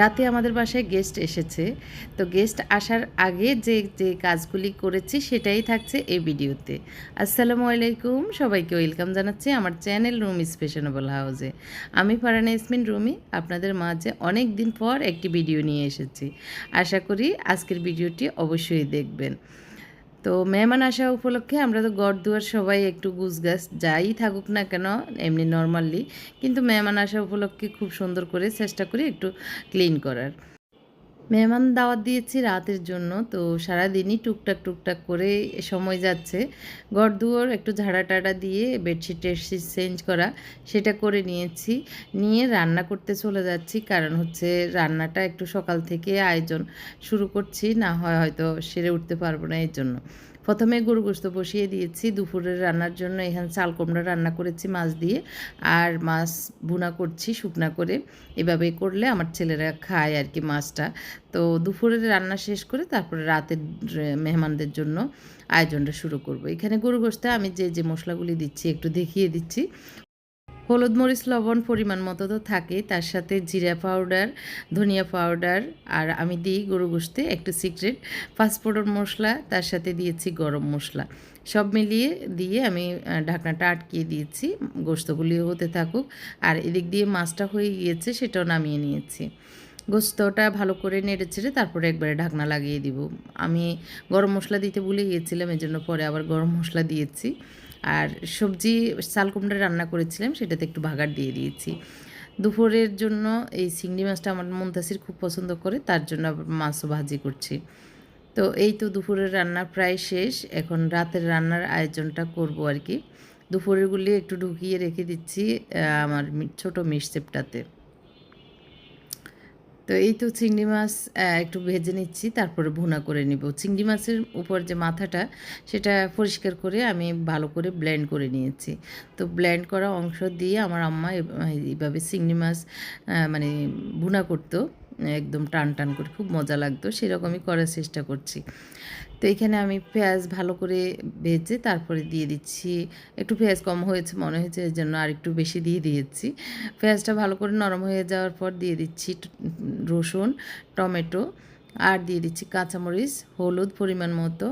রাতে আমাদের বাসায় গেস্ট এসেছে। তো গেস্ট আসার আগে যে কাজগুলি করেছি সেটাই থাকছে এই ভিডিওতে। আসসালামু আলাইকুম, সবাইকে ওয়েলকাম জানাচ্ছি আমার চ্যানেল রুমিস ফ্যাশনেবল হাউসে। আমি ফারহানা ইয়াসমিন রুমি আপনাদের মাঝে অনেক দিন পর একটি ভিডিও নিয়ে এসেছি। আশা করি আজকের ভিডিওটি অবশ্যই দেখবেন। তো মেহমান আসা উপলক্ষে আমরা তো ঘর-দুয়ার সবাই একটু গুছগাছ যাই থাকুক না কেন এমনি নরমালি, কিন্তু মেহমান আসা উপলক্ষে খুব সুন্দর করে চেষ্টা করি একটু ক্লিন করার। মেহমান দাওয়াত দিয়েছি রাতের জন্য, তো সারাদিনই টুকটাক করে সময় যাচ্ছে। ঘর-দুয়ার একটু ঝাড়া-টাড়া দিয়ে বেডশিট-টেডশিট চেঞ্জ করা সেটা করে নিয়েছি। নিয়ে রান্না করতে চলে যাচ্ছি, কারণ হচ্ছে রান্নাটা একটু সকাল থেকে আয়োজন শুরু করছি, না হয় হয়তো সেরে উঠতে পারবো না এর জন্য। প্রথমে গরু গোশত বসিয়ে দিয়েছি দুপুরের রান্নার জন্য। এখানে চাল কুমড়া রান্না করেছি মাছ দিয়ে, আর মাছ ভুনা করছি শুকনা করে। এভাবে করলে আমার ছেলেরা খায় আর কি মাছটা। তো দুপুরের রান্না শেষ করে তারপরে রাতের মেহমানদের জন্য আয়োজনটা শুরু করব। এখানে গরু গোশতে আমি যে মশলাগুলি দিচ্ছি একটু দেখিয়ে দিচ্ছি। হলুদ, মরিচ, লবণ পরিমাণ মতো তো থাকেই, তার সাথে জিরা পাউডার, ধনিয়া পাউডার, আর আমি দিই গরু গোশতে একটু সিক্রেট পাঁচফোড়ন মশলা, তার সাথে দিয়েছি গরম মশলা। সব মিলিয়ে দিয়ে আমি ঢাকনাটা আটকিয়ে দিয়েছি, গোশতগুলিও হতে থাকুক। আর এদিক দিয়ে মাছটা হয়ে গিয়েছে, সেটাও নামিয়ে নিয়েছি। গোশতটা ভালো করে নেড়েচেড়ে তারপরে একবারে ঢাকনা লাগিয়ে দিব। আমি গরম মশলা দিতে ভুলে গিয়েছিলাম, এজন্য পরে আবার গরম মশলা দিয়েছি। আর সবজি চাল কুমড়া রান্না করেছিলাম, সেটাতে একটু বাগার দিয়ে দিয়েছি। দুপুরের জন্য এই চিংড়ি মাছটা আমার মুনতাসির খুব পছন্দ করে, তার জন্য আবার মাছও ভাজি করছি। তো এই তো দুপুরের রান্না প্রায় শেষ, এখন রাতের রান্নার আয়োজনটা করব আর কি। দুপুরেরগুলি একটু ঢুকিয়ে রেখে দিচ্ছি আমার ছোটো মিক্সচেপটাতে। তো এই তো চিংড়ি মাছ একটু ভেজে নিচ্ছি, তারপরে ভুনা করে নিব। চিংড়ি মাছের উপর যে মাথাটা সেটা পরিষ্কার করে আমি ভালো করে ব্লেন্ড করে নিয়েছি। তো ব্লেন্ড করা অংশ দিয়ে আমার আম্মা এইভাবে চিংড়ি মাছ মানে ভুনা করতো, একদম টান করে, খুব মজা লাগতো। সেরকমই করার চেষ্টা করছি। তো এখানে আমি পেঁয়াজ ভালো করে ভেজে তারপরে দিয়ে দিচ্ছি। একটু পেঁয়াজ কম হয়েছে মনে হয়েছে, এর জন্য আরেকটু বেশি দিয়ে দিয়েছি। পেঁয়াজটা ভালো করে নরম হয়ে যাওয়ার পর দিয়ে দিচ্ছি রসুন, টমেটো, আর দিয়ে দিচ্ছি কাঁচামরিচ, হলুদ পরিমাণ মতো,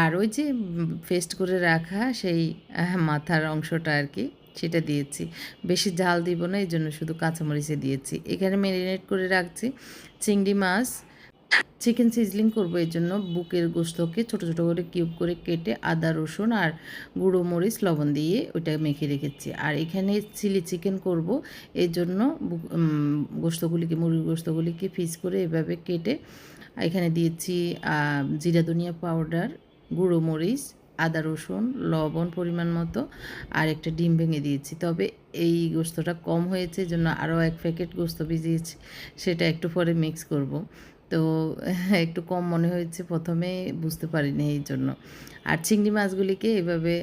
আর ওই যে পেস্ট করে রাখা সেই মাথার অংশটা আর কি, সেটা দিয়েছি। বেশি ঝাল দিব না, এই জন্য শুধু কাঁচামরিচে দিয়েছি। এখানে ম্যারিনেট করে রাখছি চিংড়ি মাছ। চিকেন সিজলিং করবো, এর জন্য বুকের গোশতকে ছোটো ছোটো করে কিউব করে কেটে আদা রসুন আর গুঁড়ো মরিচ লবণ দিয়ে ওইটা মেখে রেখেছি। আর এখানে চিলি চিকেন করব, এর জন্য গোশতগুলিকে, মুরগির গোশতগুলিকে পিস করে এভাবে কেটে এখানে দিয়েছি জিরা ধনিয়া পাউডার, গুঁড়ো মরিচ, আদা রসুন, লবণ পরিমাণ মতো, আর একটা ডিম ভেঙে দিয়েছি। তবে এই গোশতটা কম হয়েছে, জন্য আরও 1 প্যাকেট গোশত ভিজিয়েছি, সেটা একটু পরে মিক্স করব। তো একটু কম মনে হয়েছে প্রথমে, বুঝতে পারিনি এই জন্য। আর চিংড়ি মাছগুলিকে এভাবে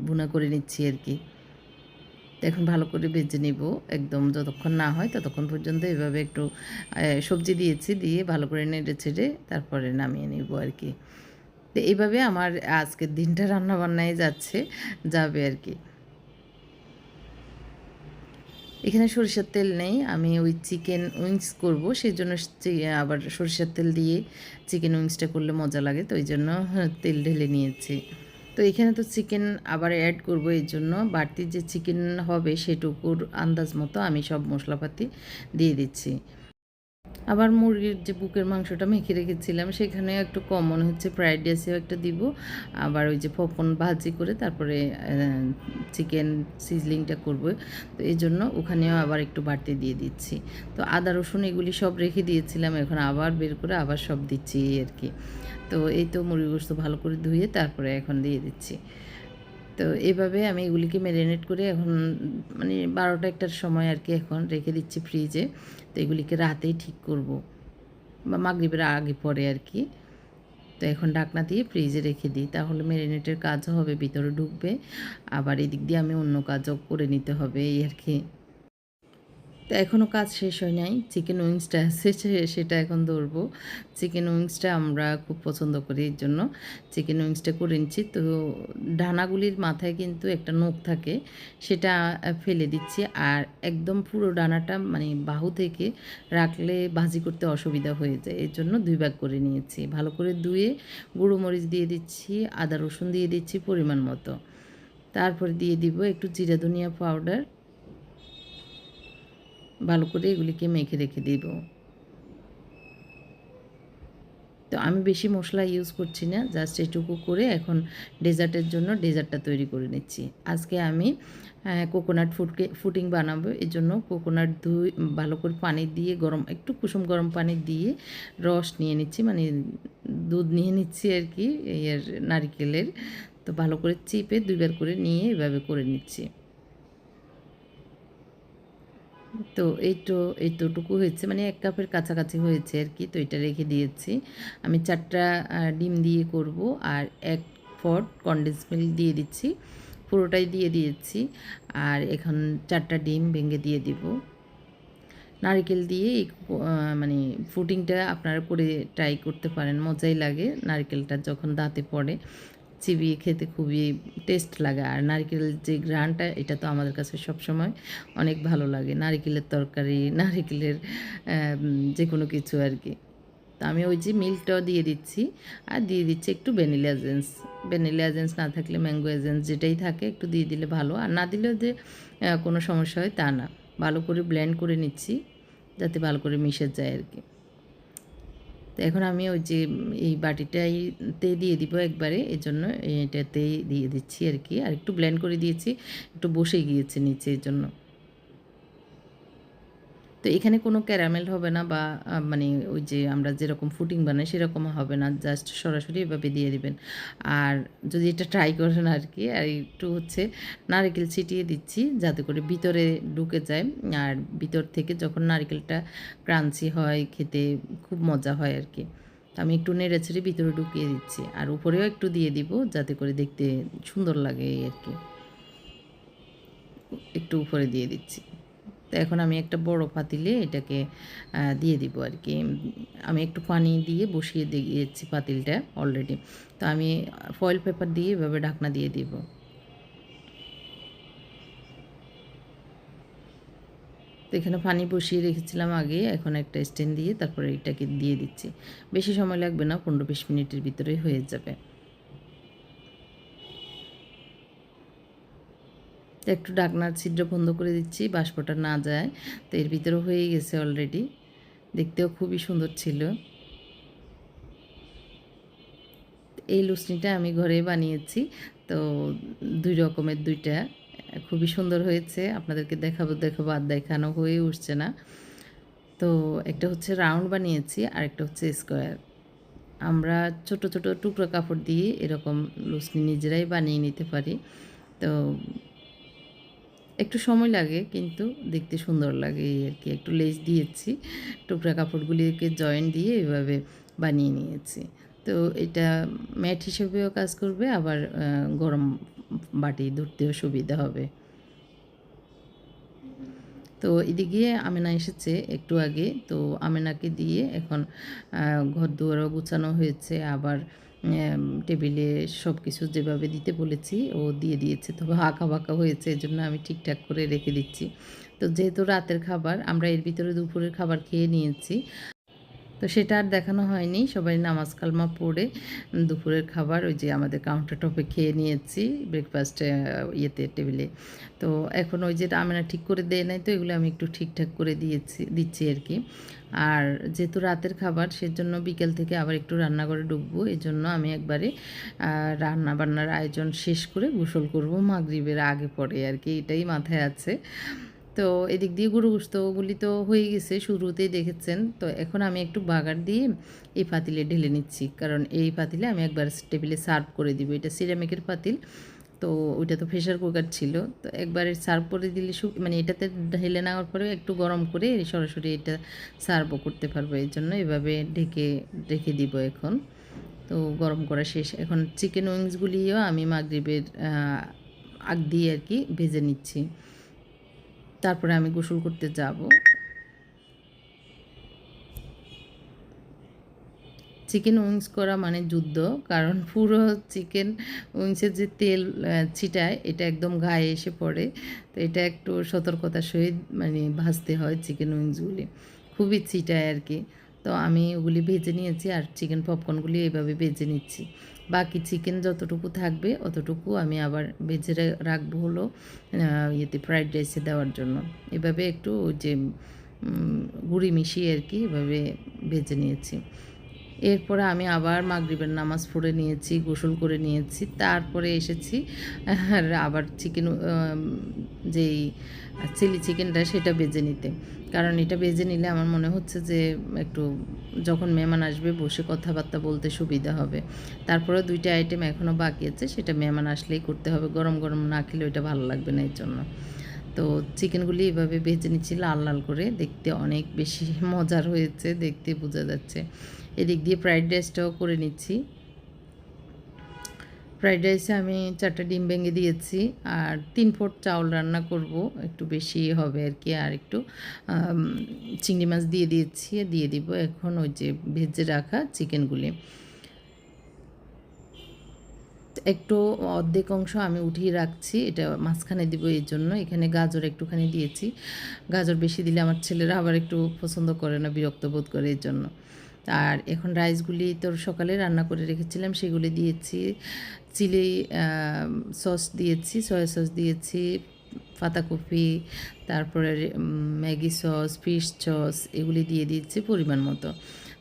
ভুনা করে নিচ্ছি আর কি। এখন ভালো করে ভেজে নিব, একদম যতক্ষণ না হয় ততক্ষণ পর্যন্ত এভাবে একটু সবজি দিয়েছি, দিয়ে ভালো করে নেড়ে ছেড়ে তারপরে নামিয়ে নিব আর কি। তো এইভাবে আমার আজকের দিনটা রান্নাবান্নায় যাবে আর কি। এখানে সরিষার তেল নেই, আমি ওই চিকেন উইংস করব, সেই জন্য আবার সরিষার তেল দিয়ে চিকেন উইংসটা করলে মজা লাগে, তো ওই জন্য তেল ঢেলে নিয়েছি। তো এখানে তো চিকেন আবার অ্যাড করব, এই জন্য বাড়তি যে চিকেন হবে সেটুকুর আন্দাজ মতো আমি সব মশলাপাতি দিয়ে দিচ্ছি। আবার মুরগির যে বুকের মাংসটা মেখে রেখেছিলাম সেখানে একটু কম মনে হচ্ছে, ফ্রাইড রাইসেও একটা দিব। আবার ওই যে পপকর্ন ভাজি করে তারপরে চিকেন সিজলিংটা করব, তো এই জন্য ওখানেও আবার একটু বাড়তি দিয়ে দিচ্ছি। তো আদা রসুন এগুলি সব রেখে দিয়েছিলাম, এখন আবার বের করে আবার সব দিচ্ছি আর কি। তো এই তো মুরগি গোশত ভালো করে ধুয়ে তারপরে এখন দিয়ে দিচ্ছি। তো এভাবে আমি এগুলিকে ম্যারিনেট করে এখন মানে 12টা-1টার সময় আর কি এখন রেখে দিচ্ছি ফ্রিজে। তো এগুলিকে রাতেই ঠিক করব, বা মাগরিবের আগে পরে আর কি। তো এখন ঢাকনা দিয়ে ফ্রিজে রেখে দিই, তাহলে ম্যারিনেটের কাজও হবে, ভিতরে ঢুকবে, আবার এদিক দিয়ে আমি অন্য কাজও করে নিতে হবে এই আর কি। তো এখনও কাজ শেষ হয় নাই। চিকেন উইংসটা আছে সেটা এখন ধরবো। চিকেন উইংসটা আমরা খুব পছন্দ করি, এর জন্য চিকেন উইংসটা করে নিচ্ছি। তো ডানাগুলির মাথায় কিন্তু একটা নখ থাকে, সেটা ফেলে দিচ্ছি। আর একদম পুরো ডানাটা মানে বাহু থেকে রাখলে ভাজি করতে অসুবিধা হয়ে যায়, এর জন্য 2 ভাগ করে নিয়েছি। ভালো করে ধুয়ে গুঁড়ো মরিচ দিয়ে দিচ্ছি, আদা রসুন দিয়ে দিচ্ছি পরিমাণ মতো। তারপরে দিয়ে দিব একটু জিরা ধনিয়া পাউডার। ভালো করে এগুলিকে মেখে রেখে দিব। তো আমি বেশি মশলা ইউজ করছি না, জাস্ট এটুকু করে এখন ডেজার্টের জন্য ডেজার্টটা তৈরি করে নিচ্ছি। আজকে আমি কোকোনাট ফুডিং বানাবো, এর জন্য কোকোনাট ভালো করে পানি দিয়ে একটু কুসুম গরম পানি দিয়ে রস নিয়ে নিচ্ছি, মানে দুধ নিয়ে নিচ্ছি আর কি, এর নারকেলের। তো ভালো করে চিপে 2 বার করে নিয়ে এভাবে করে নিচ্ছি। তো এইতটুকু হয়েছে, মানে 1 কাপের কাছাকাছি হয়েছে আর কি। তো এটা রেখে দিয়েছি। আমি 4টা ডিম দিয়ে করব, আর 1 পট কনডেন্স মিল্ক দিয়ে দিচ্ছি, পুরোটাই দিয়ে দিয়েছি। আর এখন 4টা ডিম ভেঙে দিয়ে দিব। নারকেল দিয়ে এই মানে পুডিংটা আপনারা করে ট্রাই করতে পারেন, মজাই লাগে। নারকেলটা যখন দাঁতে পড়ে চিবিয়ে খেতে খুবই টেস্ট লাগে। আর নারকেলের যে ঘ্রাণটা, এটা তো আমাদের কাছে সবসময় অনেক ভালো লাগে। নারকেলের তরকারি, নারকেলের যে কোনো কিছু আর কি। তো আমি ওই যে মিল্কটাও দিয়ে দিচ্ছি, আর দিয়ে দিচ্ছি একটু ভ্যানিলা এসেন্স। ভ্যানিলা এসেন্স না থাকলে ম্যাঙ্গো এসেন্স যেটাই থাকে একটু দিয়ে দিলে ভালো, আর না দিলেও যে কোনো সমস্যা হয় তা না। ভালো করে ব্লেন্ড করে নিচ্ছি যাতে ভালো করে মিশে যায় আর কি। তো এখন আমি ওই যে এই বাটিটাইতে দিয়ে দিব একবারে, এজন্য এটাতেই দিয়ে দিচ্ছি আর কি। আর একটু ব্লেন্ড করে দিয়েছি, একটু বসে গিয়েছে নিচে, এর জন্য। তো এখানে কোনো ক্যারামেল হবে না, বা মানে ওই যে আমরা যেরকম ফুডিং বানাই সেরকম হবে না, জাস্ট সরাসরি এভাবে দিয়ে দিবেন। আর যদি এটা ট্রাই করেন আর কি, আর একটু হচ্ছে নারকেল ছিটিয়ে দিচ্ছি যাতে করে ভিতরে ঢুকে যায়। আর ভিতর থেকে যখন নারকেলটা ক্রাঞ্চি হয়, খেতে খুব মজা হয় আর কি। তো আমি একটু নেড়ে ছেড়ে ভিতরে ঢুকিয়ে দিচ্ছি, আর উপরেও একটু দিয়ে দিব যাতে করে দেখতে সুন্দর লাগে এই আর কি। একটু উপরে দিয়ে দিচ্ছি। তো এখন আমি একটা বড় পাতিলে এটাকে দিয়ে দিব আর কি। আমি একটু পানি দিয়ে বসিয়ে দিয়েছি পাতিলটা অলরেডি। তো আমি ফয়েল পেপার দিয়ে এভাবে ঢাকনা দিয়ে দিব। তো এখানে পানি বসিয়ে রেখেছিলাম আগে, এখন একটা স্ট্যান্ড দিয়ে তারপরে এটাকে দিয়ে দিচ্ছি। বেশি সময় লাগবে না, 15-20 মিনিটের ভিতরেই হয়ে যাবে। তো একটু ঢাকনার ছিদ্র বন্ধ করে দিচ্ছি, বাষ্পটা না যায়। তো এর ভিতরে হয়ে গেছে অলরেডি, দেখতেও খুবই সুন্দর ছিল। এই লুচনিটা আমি ঘরেই বানিয়েছি। তো 2 রকমের 2টা খুবই সুন্দর হয়েছে। আপনাদেরকে দেখাবো আর দেখানো হয়ে উঠছে না। তো একটা হচ্ছে রাউন্ড বানিয়েছি, আরেকটা হচ্ছে স্কোয়ার। আমরা ছোট, ছোট টুকরো কাপড় দিয়ে এরকম লুচনি নিজেরাই বানিয়ে নিতে পারি। তো একটু সময় লাগে কিন্তু দেখতে সুন্দর লাগে এই আর কি। একটু লেস দিয়েছি, টুকরা কাপড়গুলিকে জয়েন দিয়ে এভাবে বানিয়ে নিয়েছি। তো এটা ম্যাট হিসেবেও কাজ করবে, আবার গরম বাটি ধরতেও সুবিধা হবে। তো এদিকে আমেনা এসেছে একটু আগে। তো আমেনাকে দিয়ে এখন ঘর দুয়ারও গুছানো হয়েছে, আবার টেবিলে সব কিছু যেভাবে দিতে বলেছি ও দিয়ে দিয়েছে। তবে আঁকা-বাঁকা হয়েছে, এজন্য আমি ঠিকঠাক করে রেখে দিচ্ছি। তো যেহেতু রাতের খাবার, আমরা এর ভিতরে দুপুরের খাবার খেয়ে নিয়েছি। তো সেটা আর দেখানো হয়নি। সবাই নামাজ কালমা পড়ে দুপুরের খাবার ওই যে আমাদের কাউন্টার টপে খেয়ে নিয়েছি, ব্রেকফাস্টে ইয়েতে টেবিলে। তো এখন ওই যে আমেনা ঠিক করে দেয় নাই, তো এগুলো আমি একটু ঠিকঠাক করে দিচ্ছি আর কি। আর যেহেতু রাতের খাবার, সেজন্য বিকেল থেকে আবার একটু রান্নাঘরে ঢুকবো। এজন্য আমি একবারে রান্না বান্নার আয়োজন শেষ করে গোসল করব মাগরিবের আগে পরে আর কি, এটাই মাথায় আছে। তো এদিক দিয়ে গরু গোশতগুলি তো হয়ে গেছে, শুরুতেই দেখেছেন। তো এখন আমি একটু বাগার দিয়ে এই পাতিলে ঢেলে নিচ্ছি, কারণ এই পাতিলে আমি একবার টেবিলে সার্ভ করে দিব। এটা সিরামিকের পাতিল, তো ওইটা তো প্রেশার কুকার ছিল। তো একবারে সার্ভ করে দিলে মানে এটাতে ঢেলে নেওয়ার পরে একটু গরম করে সরাসরি এটা সার্ভও করতে পারবো, এই জন্য এভাবে ঢেকে রেখে দিব এখন। তো গরম করা শেষ। এখন চিকেন উইংসগুলিও আমি মাগরিবের আগ দিয়ে আর কি ভেজে নিচ্ছি। তারপরে আমি গোসল করতে যাব। চিকেন উইংস করা মানে যুদ্ধ, কারণ পুরো চিকেন উইংসের যে তেল ছিটায় এটা একদম গায়ে এসে পড়ে। তো এটা একটু সতর্কতার সহিত মানে ভাজতে হয় চিকেন উইংসগুলি, খুবই ছিটায় আর কি। তো আমি ওগুলি ভেজে নিয়েছি আর চিকেন পপকর্নগুলি এইভাবে ভেজে নিচ্ছি। বাকি চিকেন যতটুকু থাকবে অতটুকু আমি আবার ভেজে রাখবো হলো ইয়েতে ফ্রাইড রাইসে দেওয়ার জন্য। এভাবে একটু ওই যে গুঁড়ি মিশিয়ে আর কি এভাবে ভেজে নিয়েছি। এরপরে আমি আবার মাগরিবের নামাজ পড়ে নিয়েছি, গোসল করে নিয়েছি, তারপরে এসেছি আর আবার চিকেন যেই চিলি চিকেনটা সেটা ভেজে নিতে। কারণ এটা ভেজে নিলে আমার মনে হচ্ছে যে একটু যখন মেহমান আসবে বসে কথাবার্তা বলতে সুবিধা হবে। তারপরে 2টা আইটেম এখনও বাকি আছে, সেটা মেহমান আসলেই করতে হবে, গরম গরম না খেলে ওইটা ভালো লাগবে না, এর জন্য। তো চিকেনগুলি এভাবে ভেজে নিচ্ছি লাল লাল করে, দেখতে অনেক বেশি মজার হয়েছে, দেখতে বোঝা যাচ্ছে। এদিক দিয়ে ফ্রাইড রাইসটাও করে নিচ্ছি। ফ্রাইড রাইসে আমি 4টা ডিম ভেঙে দিয়েছি আর 3 পট চাউল রান্না করব, একটু বেশি হবে আর কি। আর একটু চিংড়ি মাছ দিয়ে দিয়েছি, দিয়ে দিব এখন ওই যে ভেজে রাখা চিকেনগুলি। একটু অর্ধেক অংশ আমি উঠিয়ে রাখছি, এটা মাঝখানে দিব এই জন্য। এখানে গাজর একটুখানি দিয়েছি, গাজর বেশি দিলে আমার ছেলেরা আবার একটু পছন্দ করে না, বিরক্ত বোধ করে এই জন্য। আর এখন রাইসগুলি তো সকালে রান্না করে রেখেছিলাম, সেগুলি দিয়েছি। চিলি সস দিয়েছি, সয়া সস দিয়েছি, পাতাকপি, তারপরে ম্যাগি সস, ফিশ সস এগুলি দিয়ে দিয়েছি পরিমাণ মতো।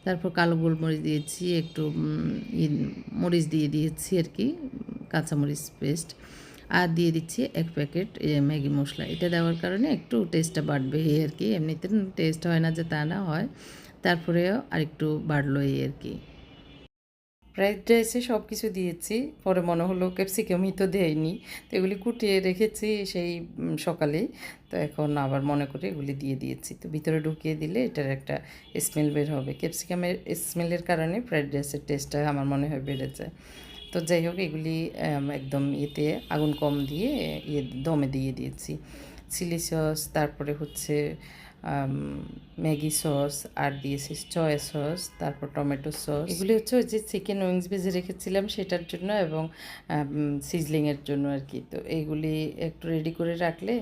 তারপর কালো গোলমরিচ দিয়েছি, একটু মরিচ দিয়ে দিয়েছি আর কি, কাঁচামরিচ পেস্ট। আর দিয়ে দিচ্ছি 1 প্যাকেট ম্যাগি মশলা। এটা দেওয়ার কারণে একটু টেস্টটা বাড়বে এই আর কি, এমনিতে টেস্ট হয় না যে তা না হয়, তারপরেও আরেকটু বাড়লো এই আর কি। ফ্রাইড রাইসে সব কিছু দিয়েছি, পরে মনে হলো ক্যাপসিকামই তো দেয়নি, তো এগুলি কুটিয়ে রেখেছি সেই সকালেই। তো এখন আবার মনে করে এগুলি দিয়ে দিয়েছি, তো ভিতরে ঢুকিয়ে দিলে এটার একটা স্মেল বের হবে। ক্যাপসিকামের স্মেলের কারণে ফ্রাইড রাইসের টেস্টটা আমার মনে হয় বেড়ে যায়। তো যাই হোক, এগুলি একদম ইয়েতে আগুন কম দিয়ে দমে দিয়ে দিয়েছি। চিলি সস, তারপরে হচ্ছে ম্যাগি সস, আর দিয়েছি সয়া সস, তারপর টমেটো সস। এগুলি হচ্ছে ওই যে চিকেন উইংস ভেজে রেখেছিলাম সেটার জন্য এবং সিজলিংয়ের জন্য আর কি। তো এইগুলি একটু রেডি করে রাখলে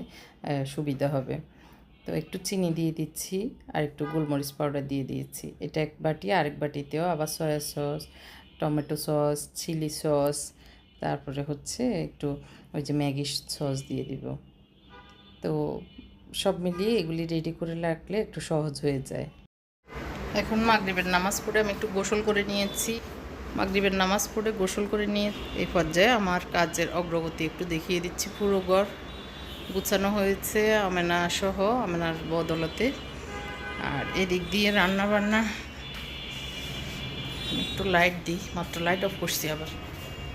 সুবিধা হবে। তো একটু চিনি দিয়ে দিচ্ছি আর একটু গোলমরিচ পাউডার দিয়ে দিয়েছি। এটা এক বাটি, আরেক বাটিতেও আবার soya sauce, tomato sauce, chilli sauce, তারপরে হচ্ছে একটু ওই যে ম্যাগি সস দিয়ে দিব। তো সব মিলিয়ে এগুলি রেডি করে রাখলে একটু সহজ হয়ে যায়। এখন মাগরিবের নামাজ পড়ে আমি একটু গোসল করে নিয়েছি। মাগরিবের নামাজ পড়ে গোসল করে নিয়ে এই পর্যায়ে আমার কাজের অগ্রগতি একটু দেখিয়ে দিচ্ছি। পুরো ঘর গুছানো হয়েছে আমেনা সহ, আমেনার বদলতে। আর এদিক দিয়ে রান্না বান্না, একটু লাইট দিই, মাত্র লাইট অফ করছি, আবার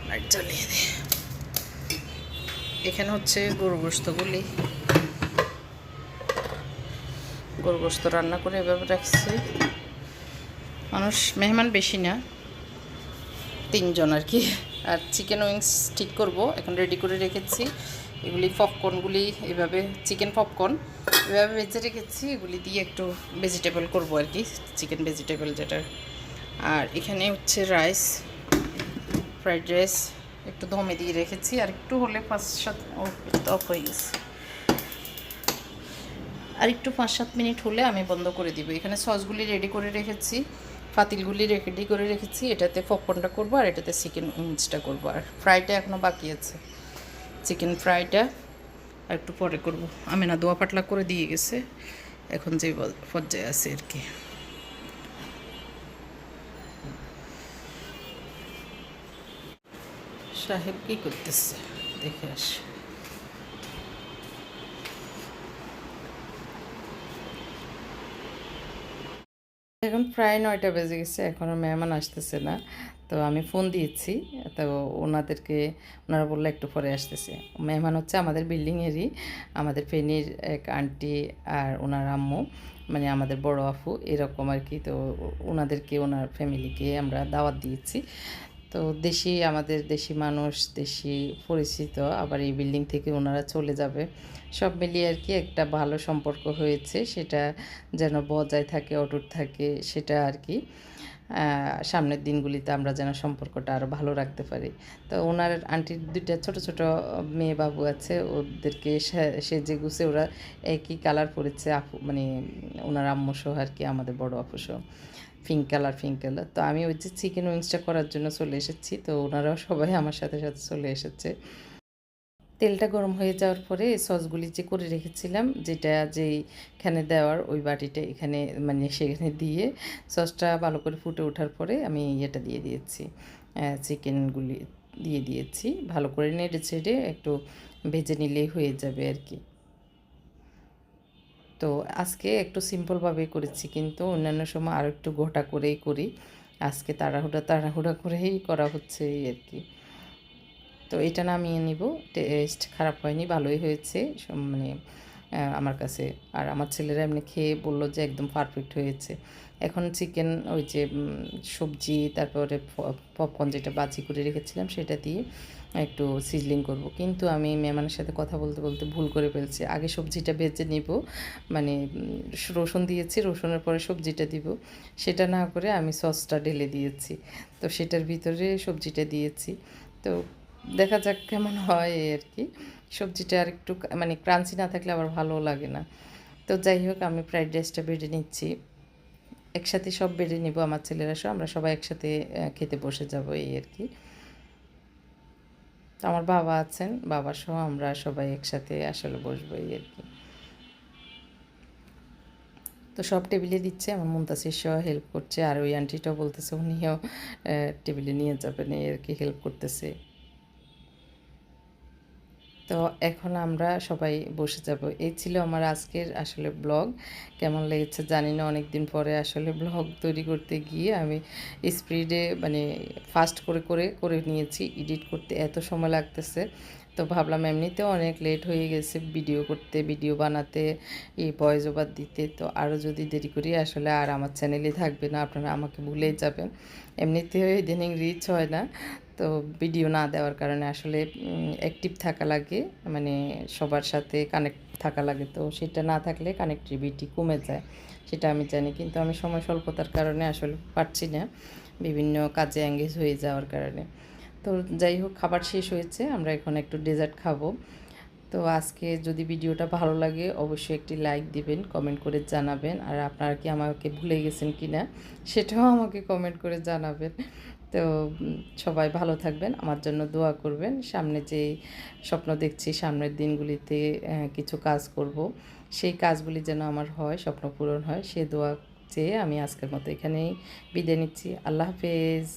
লাইট জ্বালিয়ে দিই। এখানে হচ্ছে গরু গোস্তগুলি, গরু গোস্ত রান্না করে এভাবে রাখছি। মানুষ মেহমান বেশি না, 3 জন আর কি। আর চিকেন উইংস ঠিক করব, এখন রেডি করে রেখেছি। এগুলি পপকর্নগুলি এভাবে চিকেন পপকর্ন এভাবে ভেজে রেখেছি, এগুলি দিয়ে একটু ভেজিটেবল করব আর কি, চিকেন ভেজিটেবল যেটা। আর এখানে হচ্ছে রাইস, ফ্রাইড রাইস একটু দমে দিয়ে রেখেছি, আর একটু হলে 5-7 অফ হয়ে গেছে, আর একটু 5-7 মিনিট হলে আমি বন্ধ করে দিব। এখানে সসগুলি রেডি করে রেখেছি, পাতিলগুলি রেডি করে রেখেছি, এটাতে পপকর্নটা করবো আর এটাতে চিকেন উইংসটা করবো। আর ফ্রাইটা এখনও বাকি আছে, চিকেন ফ্রাইটা আর একটু পরে করবো। আমি না দোয়া পাতলা করে দিয়ে গেছে, এখন যে পর্যায়ে আছে আর কি। সাহেব কি করতেছে দেখে আসে। এখন প্রায় 9টা বেজে গেছে, এখনও মেহমান আসতেছে না। তো আমি ফোন দিয়েছি, তো ওনারা বললো একটু পরে আসতেছে। মেহমান হচ্ছে আমাদের বিল্ডিংয়েরই, আমাদের ফেনীর এক আন্টি আর ওনার আম্মু, মানে আমাদের বড় আফু এরকম আর কি। তো ওনাদেরকে, ওনার ফ্যামিলিকে আমরা দাওয়াত দিয়েছি। তো আমাদের দেশি মানুষ, দেশি পরিচিত, আবার এই বিল্ডিং থেকে ওনারা চলে যাবে, সব মিলিয়ে আর কি একটা ভালো সম্পর্ক হয়েছে, সেটা যেন বজায় থাকে, অটুট থাকে, সেটা আর কি সামনের দিনগুলিতে আমরা যেন সম্পর্কটা আরও ভালো রাখতে পারি। তো ওনার আন্টির 2টা ছোট ছোট মেয়ে বাবু আছে, ওদেরকে সেজে গুছে ওরা একই কালার পরেছে, আপু মানে ওনার আম্মু সহ আর কি, আমাদের বড় আপু সহ পিঙ্ক কালার। তো আমি ওই যে চিকেন উইংসটা করার জন্য চলে এসেছি, তো ওনারাও সবাই আমার সাথে সাথে চলে এসেছে। তেলটা গরম হয়ে যাওয়ার পরে সসগুলি যে করে রেখেছিলাম, যেটা যেইখানে দেওয়ার ওই বাটিটা এখানে মানে সেখানে দিয়ে সসটা ভালো করে ফুটে ওঠার পরে আমি ইয়েটা দিয়ে দিয়েছি, চিকেনগুলি দিয়ে দিয়েছি। ভালো করে নেড়ে ছেড়ে একটু ভেজে নিলেই হয়ে যাবে আর কি। তো আজকে একটু সিম্পলভাবে করেছি, কিন্তু অন্যান্য সময় আরও একটু গোটা করেই করি। আজকে তাড়াহুড়া করেই করা হচ্ছে এই আর কি। তো এটা নামিয়ে নিব। টেস্ট খারাপ হয়নি, ভালোই হয়েছে মানে আমার কাছে। আর আমার ছেলেরা এমনি খেয়ে বললো যে একদম পারফেক্ট হয়েছে। এখন চিকেন ওই যে সবজি, তারপরে পপকর্ন যেটা বাজি করে রেখেছিলাম সেটা দিয়ে একটু সিজলিং করব। কিন্তু আমি মেহমানের সাথে কথা বলতে বলতে ভুল করে ফেলছি। আগে সবজিটা ভেজে নিব, মানে রসুন দিয়েছি, রসুনের পরে সবজিটা দিব, সেটা না করে আমি সসটা ঢেলে দিয়েছি। তো সেটার ভিতরে সবজিটা দিয়েছি। তো দেখা যাক কেমন হয় এই আর কি। সবজিটা আর একটু মানে ক্রাঞ্চি না থাকলে আবার ভালো লাগে না। তো যাই হোক, আমি ফ্রাইড রাইসটা বেড়ে নিচ্ছি। একসাথে সব বেড়ে নিব, আমার ছেলেরা সব, আমরা সবাই একসাথে খেতে বসে যাব এই আর কি। তো আমার বাবা আছেন, বাবা সহ আমরা সবাই একসাথে আসলে বসবো এই আর কি। তো সব টেবিলে দিচ্ছে, আমার মুনতাসির সহ হেল্প করছে, আর ওই আন্টিটাও বলতেছে উনিও টেবিলে নিয়ে যাবেন এই আর কি, হেল্প করতেছে। তো এখন আমরা সবাই বসে যাব। এই ছিল আমার আজকের আসলে ব্লগ। কেমন লেগেছে জানি না, অনেক দিন পরে আসলে ব্লগ তৈরি করতে গিয়ে আমি স্পিডে মানে ফাস্ট করে নিয়েছি। এডিট করতে এত সময় লাগতেছে, তো ভাবলাম এমনিতেও অনেক লেট হয়ে গেছে ভিডিও করতে, ভিডিও বানাতে, এই ভয়েস ওভার দিতে। তো আরও যদি দেরি করি আসলে আর আমার চ্যানেলে থাকবে না, আপনারা আমাকে ভুলেই যাবেন। এমনিতেও ইদানিং রিচ হয় না, তো ভিডিও না দেওয়ার কারণে আসলে অ্যাক্টিভ থাকা লাগে, মানে সবার সাথে কানেক্ট থাকা লাগে। তো সেটা না থাকলে কানেক্টিভিটি কমে যায়, সেটা আমি জানি। কিন্তু আমি সময় স্বল্পতার কারণে আসলে পারছি না, বিভিন্ন কাজে এঙ্গেজ হয়ে যাওয়ার কারণে। তো যাই হোক, খাবার শেষ হয়েছে, আমরা এখন একটু ডেজার্ট খাবো। তো আজকে যদি ভিডিওটা ভালো লাগে অবশ্যই একটি লাইক দিবেন, কমেন্ট করে জানাবেন। আর আপনারা কি আমাকে ভুলে গেছেন কি না সেটাও আমাকে কমেন্ট করে জানাবেন। তো সবাই ভালো থাকবেন, আমার জন্য দোয়া করবেন। সামনে যে স্বপ্ন দেখছি সামনের দিনগুলিতে কিছু কাজ করব, সেই কাজগুলি যেন আমার হয়, স্বপ্ন পূরণ হয়, সে দোয়া চেয়ে আমি আজকের মতো এখানেই বিদায় নিচ্ছি। আল্লাহ হাফেজ।